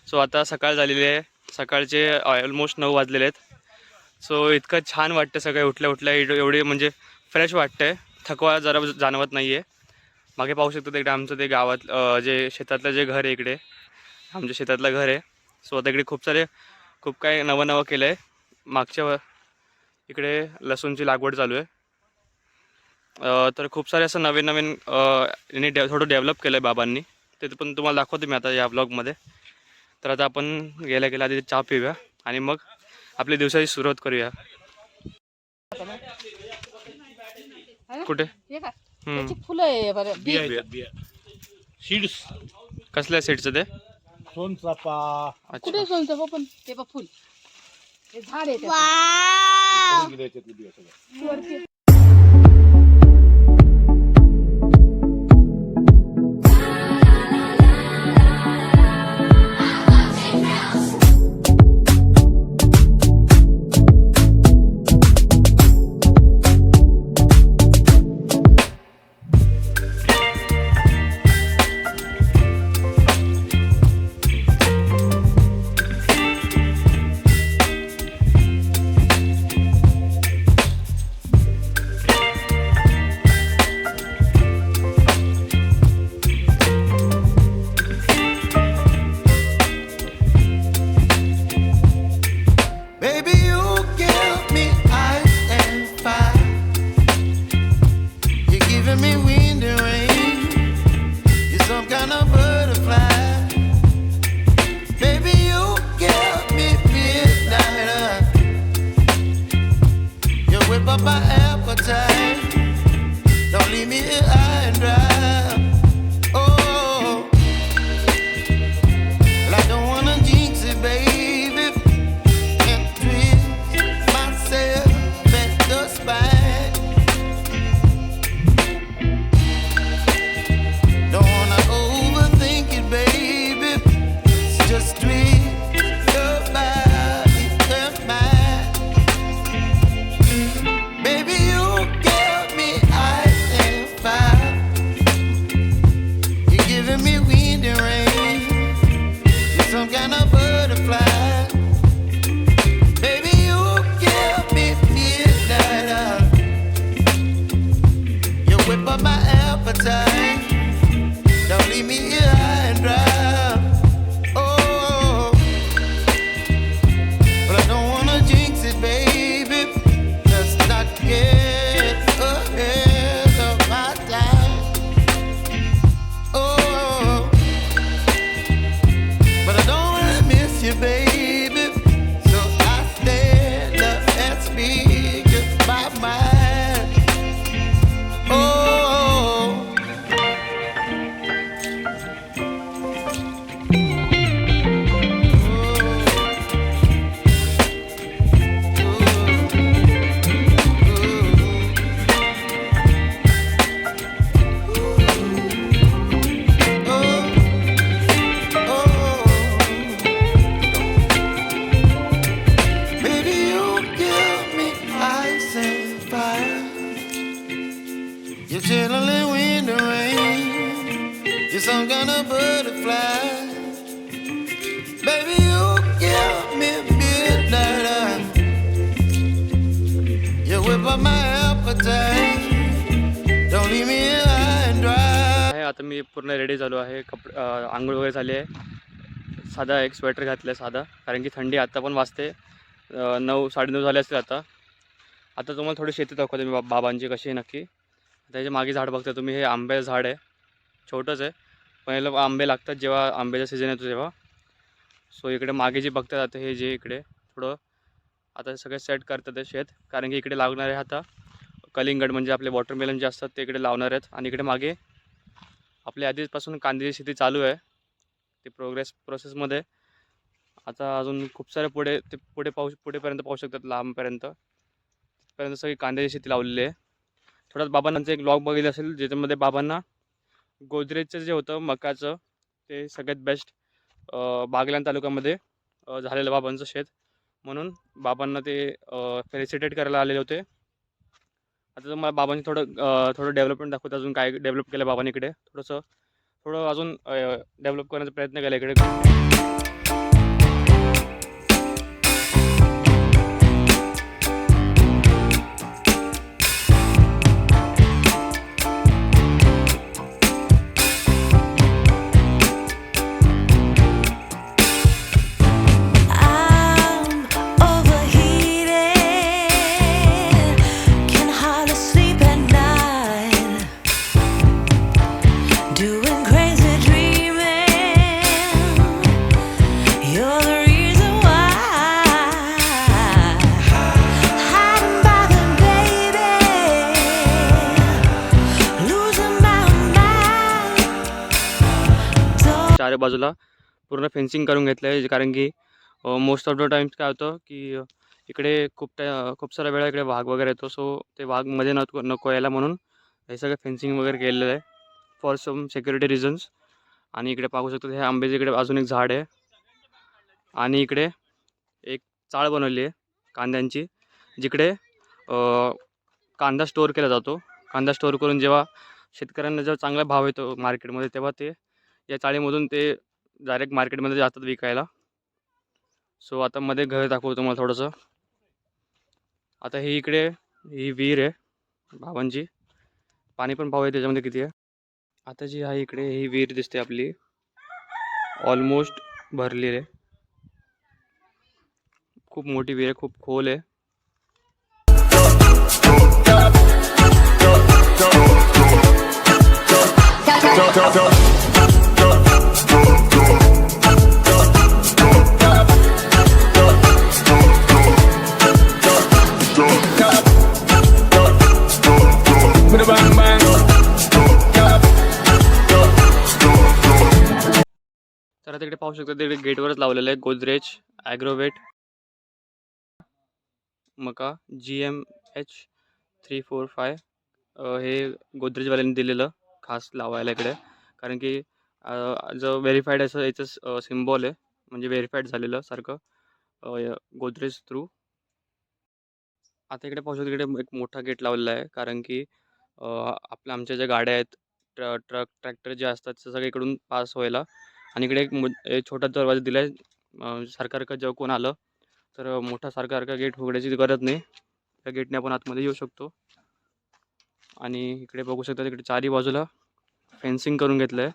सो आता सकाळ झालेली आहे. सकाळचे ऑलमोस्ट 9 वाजलेले आहेत. सो इतकं छान वाटतं सगळे उठल्या उठल्या एवढी म्हणजे फ्रेश वाटतंय. थकवा जरा जाणवत नाही आहे. मागे पाहू शकतो तिकडे आमचं ते गावात जे शेतातलं जे घर आहे इकडे आमच्या शेतातलं घर आहे. सो आता इकडे खूप काही नवं नवं केलं आहे. इकडे लसूणची लागवड चालू आहे. तर खूप सारे असं नवीन नवीन यांनी थोडं डेव्हलप केलं आहे बाबांनी. ते पण तुम्हाला दाखवतो मी आता या ब्लॉगमध्ये. तर आता आपण गेल्या गेल्या आधी चहा पिऊया आणि मग आपल्या दिवसाची सुरुवात करूया. कुठे फुलं आहे बरं. सीड्स कसल्या सीडचं ते? सोनचाफा. कुठे सोनचं पण ते बघ फुल ते झाड आहे त्याचं. Baby, you give me ice and fire. You're giving me wind and rain. You're some kind of butterfly. Baby, you give me midnight. You whip up my appetite. Don't leave me here high and dry. Oh, well, I don't wanna jinx it, baby. Don't leave me here high and dry. Oh, but I don't wanna jinx it, baby. Let's not get ahead of my time. Oh, but I don't wanna miss you, baby. So I stand up and speak just my mind. Oh. You're chilling wind and rain. You're some kind of butterfly. Baby, you give me midnight. You whip up my appetite. Don't leave me here high and dry. आता मी पूर्ण ready झालो आहे. आंघोळ वगैरे झाली आहे. साधा एक स्वेटर घातलं आहे साधा, कारण की थंडी आता पण वाजते. 9-9:30 झाले असतील आता. तुम्हाला थोडी शेती दाखवते मी बाबांची कशी आहे नक्की. त्याच्या मागे झाड बघता तुम्ही, हे आंब्याचं झाड आहे. छोटंच आहे पण याला आंबे लागतात जेव्हा आंब्याचा सीझन येतो तेव्हा. सो इकडे मागे जे बघतात आता हे जे इकडे थोडं आता सगळे सेट करतात ते शेत, कारण की इकडे लागणार आहे आता कलिंगड म्हणजे आपले वॉटरमेलन जे असतात ते इकडे लावणार आहेत. आणि इकडे मागे आपली आधीपासून कांद्याची शेती चालू आहे. ते प्रोसेसमध्ये आता अजून खूप सारे पुढेपर्यंत पाहू शकतात लांबपर्यंत. तिथपर्यंत सगळी कांद्याची शेती लावलेली आहे. थोड्याच बाबांचं एक ब्लॉग बघितलं असेल ज्याच्यामध्ये बाबांना गोदरेजचं जे होतं मकाचं ते सगळ्यात बेस्ट बागलाण तालुक्यामध्ये झालेलं बाबांचं शेत, म्हणून बाबांना ते फेलिसिटेट करायला आलेले होते. आता तुम्हाला बाबांनी थोडं डेव्हलपमेंट दाखवतं, अजून काय डेव्हलप केलं बाबांनी इकडे. थोडंसं थोडं अजून डेव्हलप करण्याचा प्रयत्न केला इकडे. I'm overheated, can hardly sleep at night, doing crazy dreaming. You're the reason why, hiding by the baby, losing my mind. चारी बाजूला पूर्ण फेन्सिंग करून घेतलं आहे, कारण की मोस्ट ऑफ द टाइम्स काय होतं की इकडे खूप साऱ्या वेळा इकडे वाघ वगैरे येतो. सो ते वाघ मध्ये नको यायला म्हणून हे सगळं फेन्सिंग वगैरे केलेलं आहे फॉर सम सिक्युरिटी रिझन्स. आणि इकडे पाहू शकतो हे आंब्याचे इकडे अजून एक झाड आहे. आणि इकडे एक चाळ बनवली आहे कांद्यांची, जिकडे कांदा स्टोअर केला जातो. कांदा स्टोअर करून जेव्हा शेतकऱ्यांना जेव्हा चांगला भाव येतो मार्केटमध्ये, तेव्हा ते या चाळीमधून ते डायरेक्ट मार्केटमध्ये जातात विकायला. सो आता मध्ये घर दाखवतो मला थोडंसं. आता ही इकडे ही विहीर आहे भावांची, पाणी पण पाहूया त्याच्यामध्ये किती आहे. आता जी आहे इकडे ही विहीर दिसते आपली, ऑलमोस्ट भरलेली आहे. खूप मोठी विहीर आहे, खूप खोल आहे. तर तिकडे पाहू शकता तिकडे गेटवरच लावलेलं आहे गोदरेज ॲग्रोवेट मका GMH 345. हे गोदरेजवाल्यांनी दिलेलं खास लावायला इकडे, कारण की जो व्हेरीफाईड असं याचं सिम्बॉल आहे, म्हणजे व्हेरीफाईड झालेलं सारखं गोदरेज थ्रू. आता इकडे पाहू शकतो इकडे एक मोठा गेट लावलेला आहे, कारण की आमच्या ज्या गाड्या आहेत ट्रक ट्रॅक्टर जे असतात ते सगळे इकडून पास व्हायला. आणि इकडे एक छोटा दरवाजा दिला आहे, सारखं जेव्हा कोण आलं तर मोठा सारखा गेट उघडायची गरज नाही, त्या गेटने आपण आतमध्ये येऊ शकतो. आणि इकडे बघू शकता तिकडे चारी बाजूला फेन्सिंग करून घेतलं आहे.